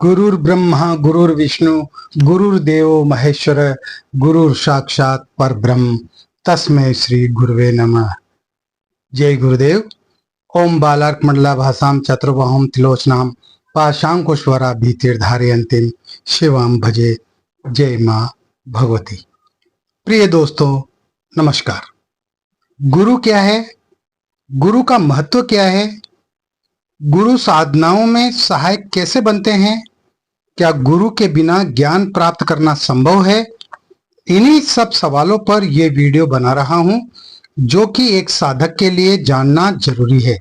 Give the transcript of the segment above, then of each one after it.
गुरुर् ब्रह्मा गुरुर्विष्णु गुरुर्देव महेश्वर गुरुर साक्षात परब्रह्म तस्मै श्री गुरुवे नमः। जय गुरुदेव। ओम बालार्क मंडला भाषाम चतुर्बाहुम त्रिलोचनाम पाशांकुश्वरा भीतिर्धारयन्तीं शिवाम भजे। जय माँ भगवती। प्रिय दोस्तों नमस्कार। गुरु क्या है, गुरु का महत्व क्या है, गुरु साधनाओं में सहायक कैसे बनते हैं, क्या गुरु के बिना ज्ञान प्राप्त करना संभव है, इन्हीं सब सवालों पर यह वीडियो बना रहा हूं जो कि एक साधक के लिए जानना जरूरी है।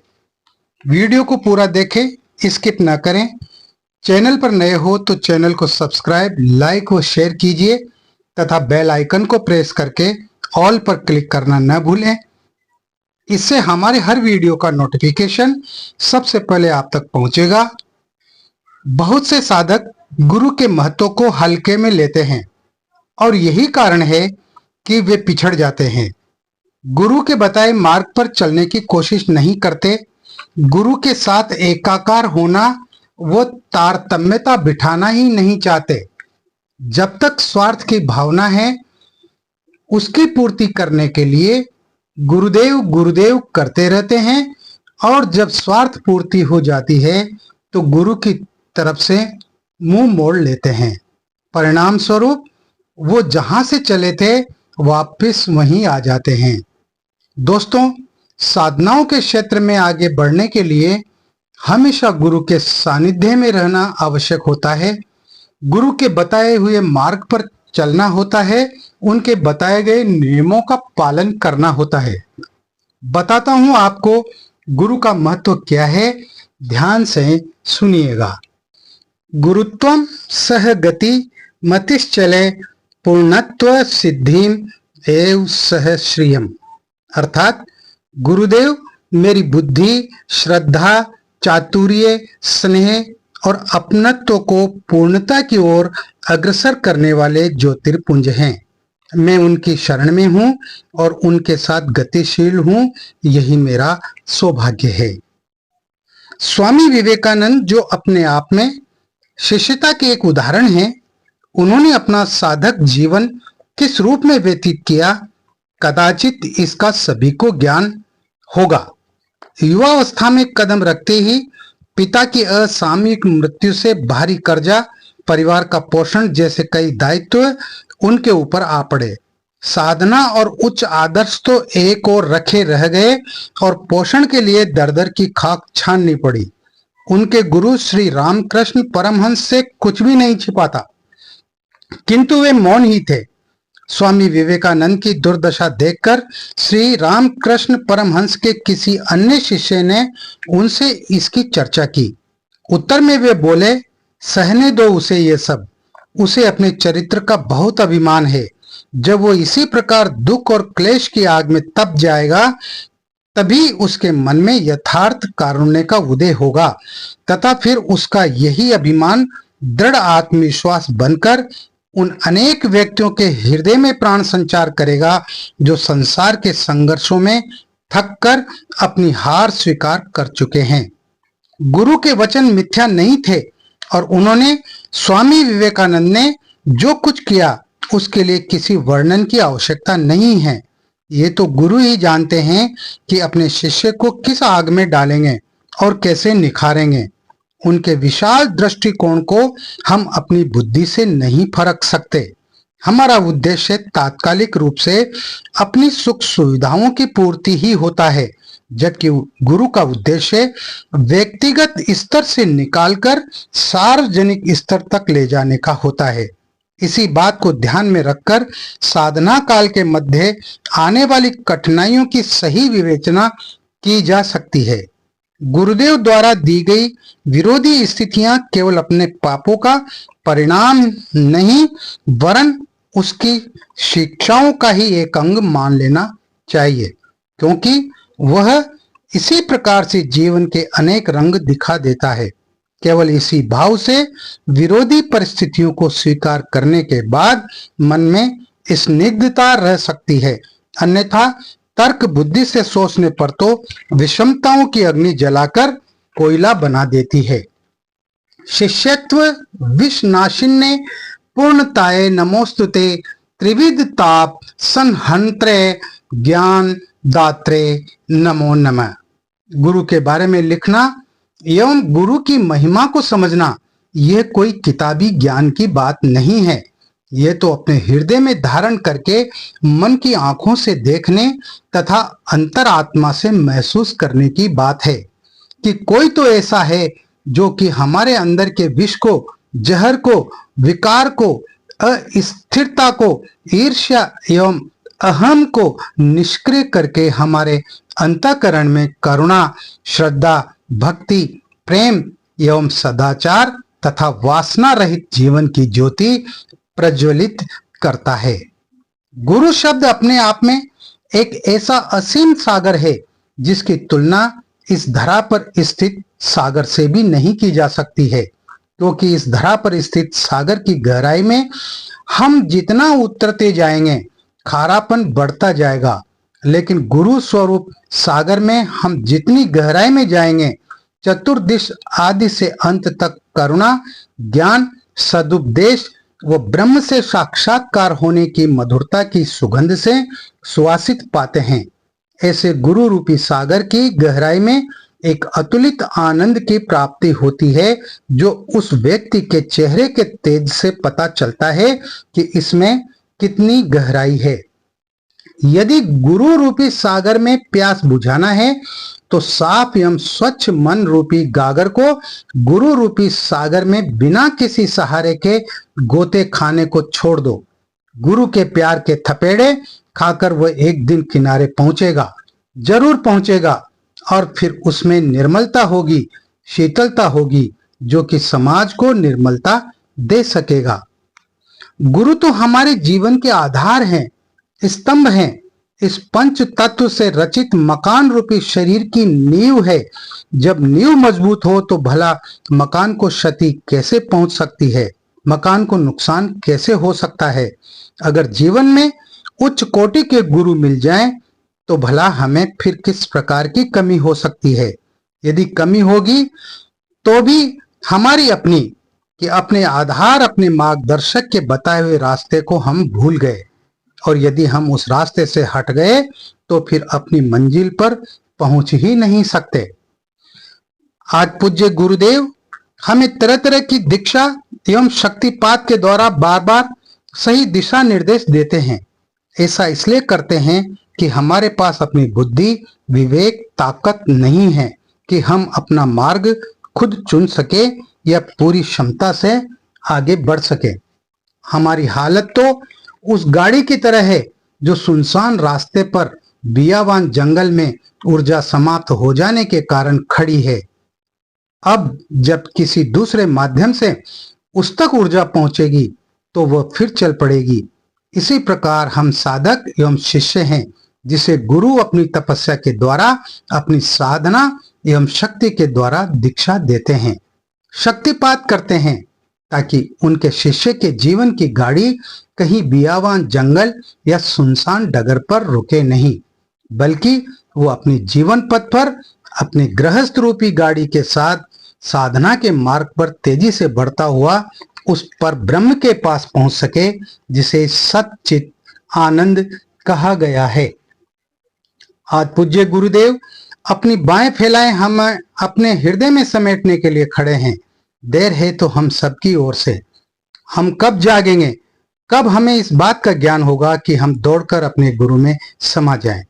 वीडियो को पूरा देखें, स्किप ना करें। चैनल पर नए हो तो चैनल को सब्सक्राइब, लाइक व शेयर कीजिए तथा बेल आइकन को प्रेस करके ऑल पर क्लिक करना न भूलें। इससे हमारे हर वीडियो का नोटिफिकेशन सबसे पहले आप तक पहुंचेगा। बहुत से साधक गुरु के महत्व को हल्के में लेते हैं और यही कारण है कि वे पिछड़ जाते हैं। गुरु के बताए मार्ग पर चलने की कोशिश नहीं करते। गुरु के साथ एकाकार होना, वो तारतम्यता बिठाना ही नहीं चाहते। जब तक स्वार्थ की भावना है, उसकी पूर्ति करने के लिए गुरुदेव गुरुदेव करते रहते हैं और जब स्वार्थ पूर्ति हो जाती है तो गुरु की तरफ से मुंह मोड़ लेते हैं। परिणाम स्वरूप वो जहां से चले थे वापस वहीं आ जाते हैं। दोस्तों, साधनाओं के क्षेत्र में आगे बढ़ने के लिए हमेशा गुरु के सानिध्य में रहना आवश्यक होता है। गुरु के बताए हुए मार्ग पर चलना होता है, उनके बताए गए नियमों का पालन करना होता है। बताता हूं आपको गुरु का महत्व क्या है, ध्यान से सुनिएगा। गुरुत्वम सह गति मतिश्चले पूर्णत्व सिद्धिम एव सह श्रियम। अर्थात गुरुदेव मेरी बुद्धि, श्रद्धा, चातुर्य, स्नेह और अपनत्व को पूर्णता की ओर अग्रसर करने वाले ज्योतिर्पुंज हैं। मैं उनकी शरण में हूं और उनके साथ गतिशील हूं, यही मेरा सौभाग्य है। स्वामी विवेकानंद, जो अपने आप में शिष्यता के एक उदाहरण हैं, उन्होंने अपना साधक जीवन किस रूप में व्यतीत किया, कदाचित इसका सभी को ज्ञान होगा। युवावस्था में कदम रखते ही पिता की असामयिक मृत्यु से भारी कर्जा, परिवार का पोषण जैसे कई दायित्व उनके ऊपर आ पड़े। साधना और उच्च आदर्श तो एक और रखे रह गए और पोषण के लिए दर दर की खाक छाननी पड़ी। उनके गुरु श्री रामकृष्ण परमहंस से कुछ भी नहीं छिपाता, किंतु वे मौन ही थे। स्वामी विवेकानंद की दुर्दशा देखकर श्री रामकृष्ण परमहंस के किसी अन्य शिष्य ने उनसे इसकी चर्चा की। उत्तर में वे बोले, सहने दो उसे ये सब, उसे अपने चरित्र का बहुत अभिमान है। जब वो इसी प्रकार दुख और क्लेश की आग में तप जाएगा, तभी उसके मन में यथार्थ कारुण्य का उदय होगा तथा फिर उसका यही अभिमान दृढ़ आत्मविश्वास बनकर उन अनेक व्यक्तियों के हृदय में प्राण संचार करेगा जो संसार के संघर्षों में थक कर अपनी हार स्वीकार कर चुके हैं। गुरु के वचन मिथ्या नहीं थे और उन्होंने, स्वामी विवेकानंद ने जो कुछ किया उसके लिए किसी वर्णन की आवश्यकता नहीं है। ये तो गुरु ही जानते हैं कि अपने शिष्य को किस आग में डालेंगे और कैसे निखारेंगे। उनके विशाल दृष्टिकोण को हम अपनी बुद्धि से नहीं फरक सकते। हमारा उद्देश्य तात्कालिक रूप से अपनी सुख सुविधाओं की पूर्ति ही होता है, जबकि गुरु का उद्देश्य व्यक्तिगत स्तर से निकालकर सार्वजनिक स्तर तक ले जाने का होता है। इसी बात को ध्यान में रखकर साधना काल के मध्य आने वाली कठिनाइयों की सही विवेचना की जा सकती है। गुरुदेव द्वारा दी गई विरोधी स्थितियां केवल अपने पापों का परिणाम नहीं, वरन उसकी शिक्षाओं का ही एक अंग मान लेना चाहिए, क्योंकि वह इसी प्रकार से जीवन के अनेक रंग दिखा देता है। केवल इसी भाव से विरोधी परिस्थितियों को स्वीकार करने के बाद मन में स्निग्धता रह सकती है, अन्यथा तर्क बुद्धि से सोचने पर तो विषमताओं की अग्नि जलाकर कोयला बना देती है। शिष्यत्व विषनाशिन्ने पूर्णताये नमोस्तुते त्रिविध ताप संहंत्रे ज्ञान दात्रे नमो नमः। गुरु के बारे में लिखना एवं गुरु की महिमा को समझना यह कोई किताबी ज्ञान की बात नहीं है। यह तो अपने हृदय में धारण करके मन की आंखों से देखने तथा अंतरात्मा से महसूस करने की बात है कि कोई तो ऐसा है जो कि हमारे अंदर के विष को, जहर को, विकार को, अस्थिरता को, ईर्ष्या एवं अहम को निष्क्रिय करके हमारे अंतःकरण में करुणा, श्रद्धा, भक्ति, प्रेम एवं सदाचार तथा वासना रहित जीवन की ज्योति प्रज्वलित करता है। गुरु शब्द अपने आप में एक ऐसा असीम सागर है जिसकी तुलना इस धरा पर स्थित सागर से भी नहीं की जा सकती है, क्योंकि इस धरा पर स्थित सागर की गहराई में हम जितना उतरते जाएंगे खारापन बढ़ता जाएगा, लेकिन गुरु स्वरूप सागर में हम जितनी गहराई में जाएंगे चतुर्दिश आदि से अंत तक करुणा, ज्ञान, सदुपदेश व ब्रह्म से साक्षात्कार होने की मधुरता की सुगंध से सुवासित पाते हैं। ऐसे गुरु रूपी सागर की गहराई में एक अतुलित आनंद की प्राप्ति होती है, जो उस व्यक्ति के चेहरे के तेज से पता चलता है कि इसमें कितनी गहराई है। यदि गुरु रूपी सागर में प्यास बुझाना है तो साफ एवं स्वच्छ मन रूपी गागर को गुरु रूपी सागर में बिना किसी सहारे के गोते खाने को छोड़ दो। गुरु के प्यार के थपेड़े खाकर वह एक दिन किनारे पहुंचेगा, जरूर पहुंचेगा, और फिर उसमें निर्मलता होगी, शीतलता होगी, जो कि समाज को निर्मलता दे सकेगा। गुरु तो हमारे जीवन के आधार हैं, स्तंभ हैं, इस पंच तत्व से रचित मकान रूपी शरीर की नींव है। जब नींव मजबूत हो तो भला मकान को क्षति कैसे पहुंच सकती है, मकान को नुकसान कैसे हो सकता है। अगर जीवन में उच्च कोटि के गुरु मिल जाएं तो भला हमें फिर किस प्रकार की कमी हो सकती है। यदि कमी होगी तो भी हमारी अपनी, कि अपने आधार, अपने मार्गदर्शक के बताए हुए रास्ते को हम भूल गए, और यदि हम उस रास्ते से हट गए तो फिर अपनी मंजिल पर पहुंच ही नहीं सकते। आज पूज्य गुरुदेव हमें तरह तरह की दीक्षा एवं शक्तिपात के द्वारा बार बार सही दिशा निर्देश देते हैं। ऐसा इसलिए करते हैं कि हमारे पास अपनी बुद्धि, विवेक, ताकत नहीं है कि हम अपना मार्ग खुद चुन सके या पूरी क्षमता से आगे बढ़ सके। हमारी हालत तो उस गाड़ी की तरह है जो सुनसान रास्ते पर बियावान जंगल में ऊर्जा समाप्त हो जाने के कारण खड़ी है। अब जब किसी दूसरे माध्यम से उस तक ऊर्जा पहुंचेगी तो वह फिर चल पड़ेगी। इसी प्रकार हम साधक एवं शिष्य हैं, जिसे गुरु अपनी तपस्या के द्वारा, अपनी साधना एवं शक्ति के द्वारा दीक्षा देते हैं, शक्तिपात करते हैं, ताकि उनके शिष्य के जीवन की गाड़ी कहीं बियावान जंगल या सुनसान डगर पर रुके नहीं, बल्कि वो अपने जीवन पथ पर अपने गृहस्थ रूपी गाड़ी के साथ साधना के मार्ग पर तेजी से बढ़ता हुआ उस पर ब्रह्म के पास पहुंच सके, जिसे सच्चित आनंद कहा गया है। आज पूज्य गुरुदेव अपनी बाहें फैलाए हम अपने हृदय में समेटने के लिए खड़े हैं। देर है तो हम सबकी ओर से। हम कब जागेंगे, कब हमें इस बात का ज्ञान होगा कि हम दौड़कर अपने गुरु में समा जाएं।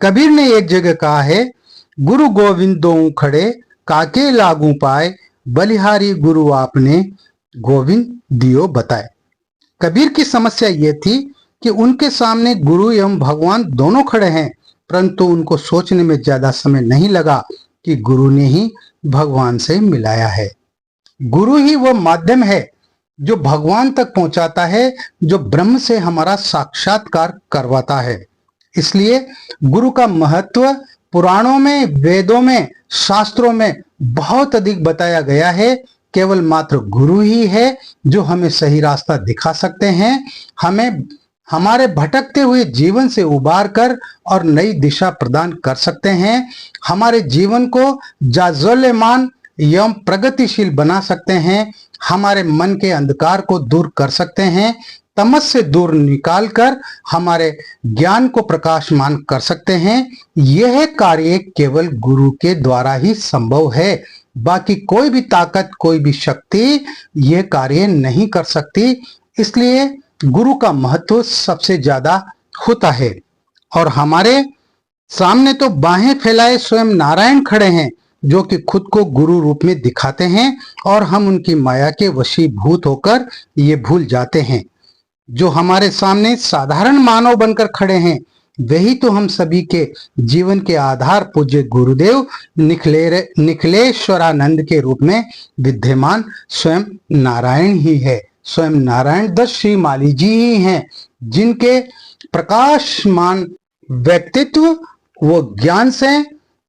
कबीर ने एक जगह कहा है, गुरु गोविंद दो खड़े काके लागू पाए, बलिहारी गुरु आपने गोविंद दियो बताए। कबीर की समस्या यह थी कि उनके सामने गुरु एवं भगवान दोनों खड़े हैं, परंतु उनको सोचने में ज्यादा समय नहीं लगा कि गुरु ने ही भगवान से मिलाया है। गुरु ही वो माध्यम है जो भगवान तक पहुंचाता है, जो ब्रह्म से हमारा साक्षात्कार करवाता है। इसलिए गुरु का महत्व पुराणों में, वेदों में, शास्त्रों में बहुत अधिक बताया गया है। केवल मात्र गुरु ही है जो हमें सही रास्ता दिखा सकते हैं, हमें हमारे भटकते हुए जीवन से उबार कर और नई दिशा प्रदान कर सकते हैं, हमारे जीवन को जाज्वल्यमान एवं प्रगतिशील बना सकते हैं, हमारे मन के अंधकार को दूर कर सकते हैं, तमस से दूर निकालकर हमारे ज्ञान को प्रकाशमान कर सकते हैं। यह कार्य केवल गुरु के द्वारा ही संभव है। बाकी कोई भी ताकत, कोई भी शक्ति यह कार्य नहीं कर सकती। इसलिए गुरु का महत्व सबसे ज्यादा होता है। और हमारे सामने तो बाहें फैलाए स्वयं नारायण खड़े हैं, जो कि खुद को गुरु रूप में दिखाते हैं, और हम उनकी माया के वशीभूत होकर ये भूल जाते हैं। जो हमारे सामने साधारण मानव बनकर खड़े हैं, वही तो हम सभी के जीवन के आधार पूज्य गुरुदेव निखिलेश्वरानंद के रूप में विद्यमान स्वयं नारायण ही है। स्वयं नारायण दत्त श्री माली जी ही हैं, जिनके प्रकाशमान व्यक्तित्व वो ज्ञान से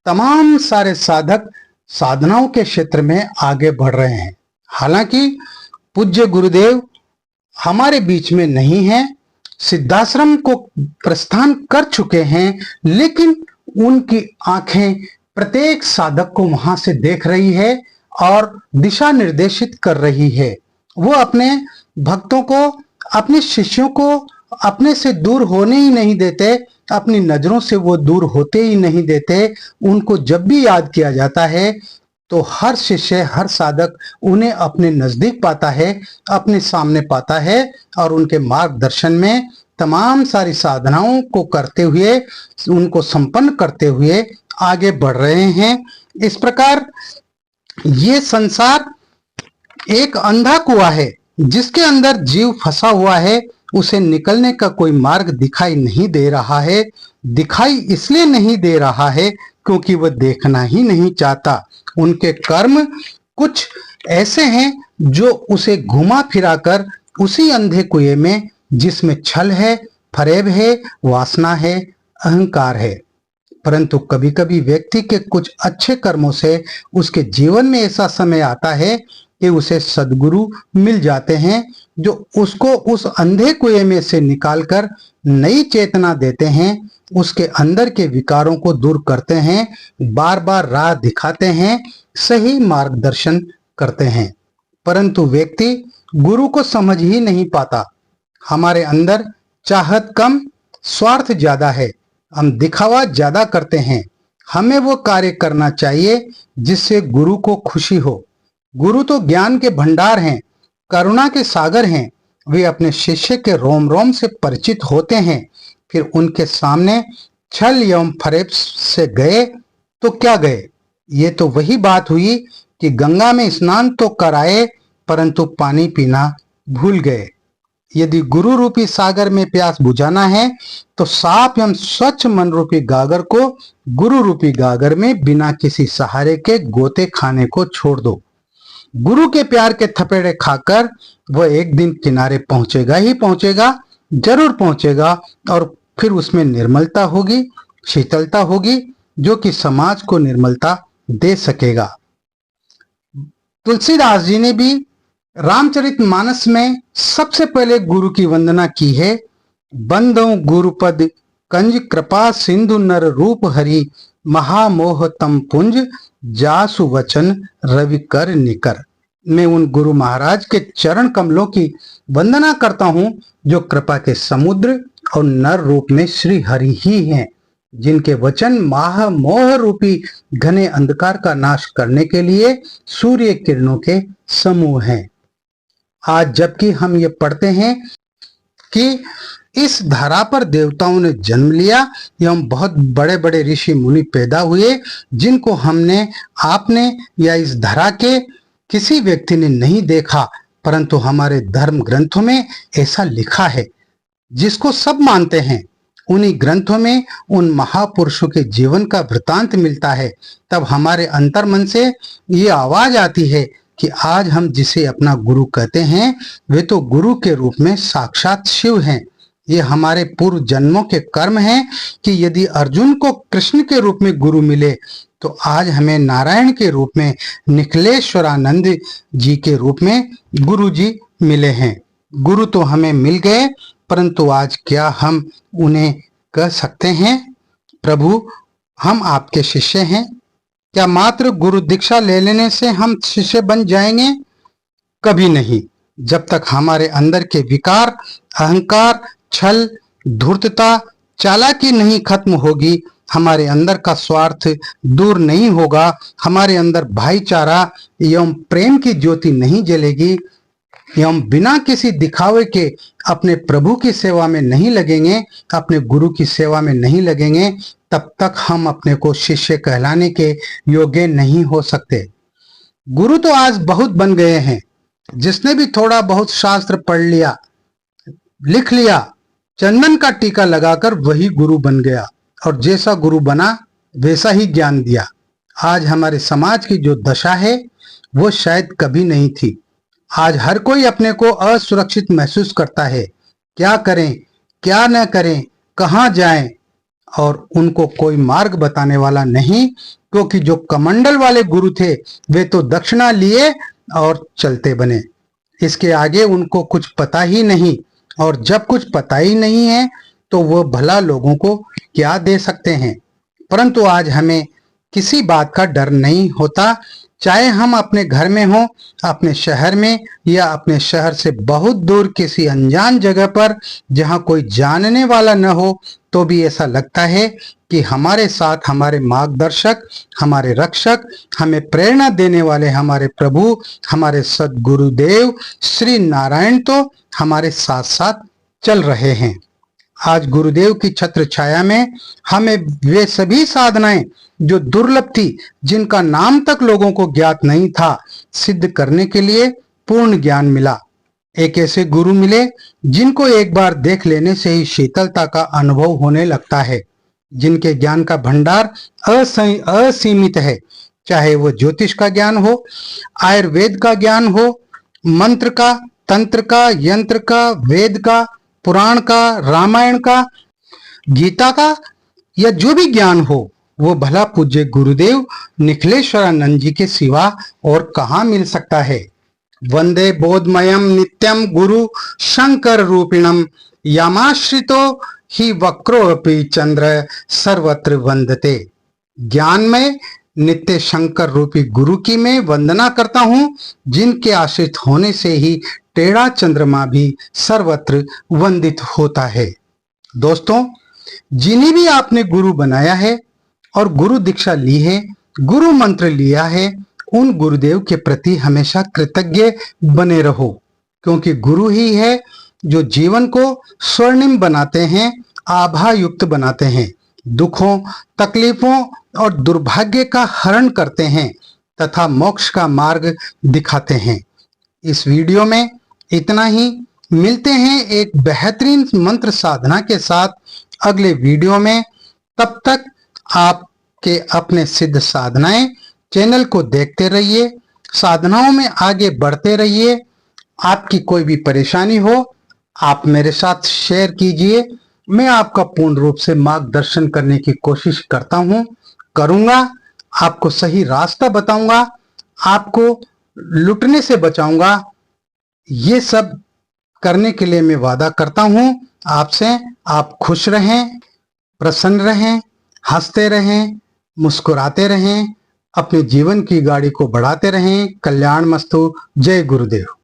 तमाम सारे साधक साधनाओं के क्षेत्र में आगे बढ़ रहे हैं। हालांकि पूज्य गुरुदेव हमारे बीच में नहीं है, सिद्धाश्रम को प्रस्थान कर चुके हैं, लेकिन उनकी आंखें प्रत्येक साधक को वहां से देख रही है और दिशा निर्देशित कर रही है। वो अपने भक्तों को, अपने शिष्यों को अपने से दूर होने ही नहीं देते, अपनी नजरों से वो दूर होते ही नहीं देते। उनको जब भी याद किया जाता है तो हर शिष्य, हर साधक उन्हें अपने नजदीक पाता है, अपने सामने पाता है, और उनके मार्गदर्शन में तमाम सारी साधनाओं को करते हुए, उनको संपन्न करते हुए आगे बढ़ रहे हैं। इस प्रकार ये संसार एक अंधा कुआं है, जिसके अंदर जीव फंसा हुआ है। उसे निकलने का कोई मार्ग दिखाई नहीं दे रहा है। दिखाई इसलिए नहीं दे रहा है क्योंकि वह देखना ही नहीं चाहता। उनके कर्म कुछ ऐसे हैं जो उसे घुमा फिराकर उसी अंधे कुएं में, जिसमें छल है, फरेब है, वासना है, अहंकार है। परंतु कभी कभी व्यक्ति के कुछ अच्छे कर्मों से उसके जीवन में ऐसा समय आता है कि उसे सद्गुरु मिल जाते हैं, जो उसको उस अंधे कुएं में से निकालकर नई चेतना देते हैं, उसके अंदर के विकारों को दूर करते हैं, बार बार राह दिखाते हैं, सही मार्गदर्शन करते हैं। परंतु व्यक्ति गुरु को समझ ही नहीं पाता। हमारे अंदर चाहत कम, स्वार्थ ज्यादा है। हम दिखावा ज्यादा करते हैं। हमें वो कार्य करना चाहिए जिससे गुरु को खुशी हो। गुरु तो ज्ञान के भंडार हैं, करुणा के सागर हैं। वे अपने शिष्य के रोम रोम से परिचित होते हैं। फिर उनके सामने छल एवं फरेब से गए तो क्या गए? ये तो वही बात हुई कि गंगा में स्नान तो कराए, परंतु पानी पीना भूल गए। यदि गुरु रूपी सागर में प्यास बुझाना है तो साफ एवं स्वच्छ मन रूपी गागर को गुरु रूपी गागर में बिना किसी सहारे के गोते खाने को छोड़ दो। गुरु के प्यार के थपेड़े खाकर वह एक दिन किनारे पहुंचेगा ही पहुंचेगा, जरूर पहुंचेगा। और फिर उसमें निर्मलता होगी, शीतलता होगी, जो कि समाज को निर्मलता दे सकेगा। तुलसीदास जी ने भी रामचरितमानस में सबसे पहले गुरु की वंदना की है। बंदो गुरुपद कंज कृपा सिंधु नर रूप हरि, महामोह तम पुंज जासु वचन रवि कर निकर। मैं उन गुरु महाराज के चरण कमलों की वंदना करता हूं, जो कृपा के समुद्र और नर रूप में श्री हरि ही हैं, जिनके वचन माह मोह रूपी घने अंधकार का नाश करने के लिए सूर्य किरणों के समूह हैं। आज जबकि हम ये पढ़ते हैं कि इस धरा पर देवताओं ने जन्म लिया एवं बहुत बड़े बड़े ऋषि मुनि पैदा हुए, जिनको हमने, आपने या इस धरा के किसी व्यक्ति ने नहीं देखा, परंतु हमारे धर्म ग्रंथों में ऐसा लिखा है, जिसको सब मानते हैं। उन्हीं ग्रंथों में उन महापुरुषों के जीवन का वृतांत मिलता है। तब हमारे अंतर्मन से ये आवाज आती है कि आज हम जिसे अपना गुरु कहते हैं, वे तो गुरु के रूप में साक्षात शिव हैं। ये हमारे पूर्व जन्मों के कर्म हैं कि यदि अर्जुन को कृष्ण के रूप में गुरु मिले, तो आज हमें नारायण के रूप में निखिलेश्वरानंद जी के रूप में गुरु जी मिले हैं। गुरु तो हमें मिल गए, परंतु आज क्या हम उन्हें कह सकते हैं, प्रभु हम आपके शिष्य हैं? क्या मात्र गुरु दीक्षा ले लेने से हम शिष्य बन जाएंगे? कभी नहीं। जब तक हमारे अंदर के विकार, अहंकार, छल, धूर्तता, चालाकी नहीं खत्म होगी, हमारे अंदर का स्वार्थ दूर नहीं होगा, हमारे अंदर भाईचारा एवं प्रेम की ज्योति नहीं जलेगी, एवं बिना किसी दिखावे के अपने प्रभु की सेवा में नहीं लगेंगे, अपने गुरु की सेवा में नहीं लगेंगे, तब तक हम अपने को शिष्य कहलाने के योग्य नहीं हो सकते। गुरु तो आज बहुत बन गए हैं। जिसने भी थोड़ा बहुत शास्त्र पढ़ लिया, लिख लिया, चंदन का टीका लगाकर वही गुरु बन गया, और जैसा गुरु बना वैसा ही ज्ञान दिया। आज हमारे समाज की जो दशा है वो शायद कभी नहीं थी। आज हर कोई अपने को असुरक्षित महसूस करता है। क्या करें, क्या न करें, कहाँ जाएं, और उनको कोई मार्ग बताने वाला नहीं, क्योंकि जो कमंडल वाले गुरु थे वे तो दक्षिणा लिए और चलते बने। इसके आगे उनको कुछ पता ही नहीं, और जब कुछ पता ही नहीं है तो वो भला लोगों को क्या दे सकते हैं। परंतु आज हमें किसी बात का डर नहीं होता, चाहे हम अपने घर में हो, अपने शहर में, या अपने शहर से बहुत दूर किसी अनजान जगह पर जहां कोई जानने वाला न हो, तो भी ऐसा लगता है कि हमारे साथ हमारे मार्गदर्शक, हमारे रक्षक, हमें प्रेरणा देने वाले हमारे प्रभु, हमारे सद्गुरुदेव श्री नारायण तो हमारे साथ साथ चल रहे हैं। आज गुरुदेव की छत्र छाया में हमें वे सभी साधनाएं जो दुर्लभ थी, जिनका नाम तक लोगों को ज्ञात नहीं था, सिद्ध करने के लिए पूर्ण ज्ञान मिला। एक ऐसे गुरु मिले जिनको एक बार देख लेने से ही शीतलता का अनुभव होने लगता है, जिनके ज्ञान का भंडार असीमित है, चाहे वो ज्योतिष का ज्ञान हो, आयुर्वेद का ज्ञान हो, मंत्र का, तंत्र का, यंत्र का, वेद का, पुराण का, रामायण का, गीता का, या जो भी ज्ञान हो, वो भला पूज्य गुरुदेव निखिलेश्वरानंद जी के सिवा और कहाँ मिल सकता है। वंदे बोधमयम नित्यम गुरु शंकर रूपिणम, यामाश्रितो ही वक्रोऽपि चंद्र सर्वत्र वंदते। ज्ञान में नित्य शंकर रूपी गुरु की मैं वंदना करता हूँ, जिनके आश्रित होने से ही टेढ़ा चंद्रमा भी सर्वत्र वंदित होता है। दोस्तों, जिन्हें भी आपने गुरु बनाया है और गुरु दीक्षा ली है, गुरु मंत्र लिया है, उन गुरुदेव के प्रति हमेशा कृतज्ञ बने रहो, क्योंकि गुरु ही है जो जीवन को स्वर्णिम बनाते हैं, आभा युक्त बनाते हैं, दुखों, तकलीफों और दुर्भाग्य का हरण करते हैं तथा मोक्ष का मार्ग दिखाते हैं। इस वीडियो में इतना ही। मिलते हैं एक बेहतरीन मंत्र साधना के साथ अगले वीडियो में। तब तक आपके अपने सिद्ध साधनाएं चैनल को देखते रहिए, साधनाओं में आगे बढ़ते रहिए। आपकी कोई भी परेशानी हो, आप मेरे साथ शेयर कीजिए। मैं आपका पूर्ण रूप से मार्गदर्शन करने की कोशिश करूंगा, आपको सही रास्ता बताऊंगा, आपको लुटने से बचाऊंगा। ये सब करने के लिए मैं वादा करता हूं आपसे। आप खुश रहें, प्रसन्न रहें, हंसते रहें, मुस्कुराते रहें, अपने जीवन की गाड़ी को बढ़ाते रहें। कल्याण मस्तु। जय गुरुदेव।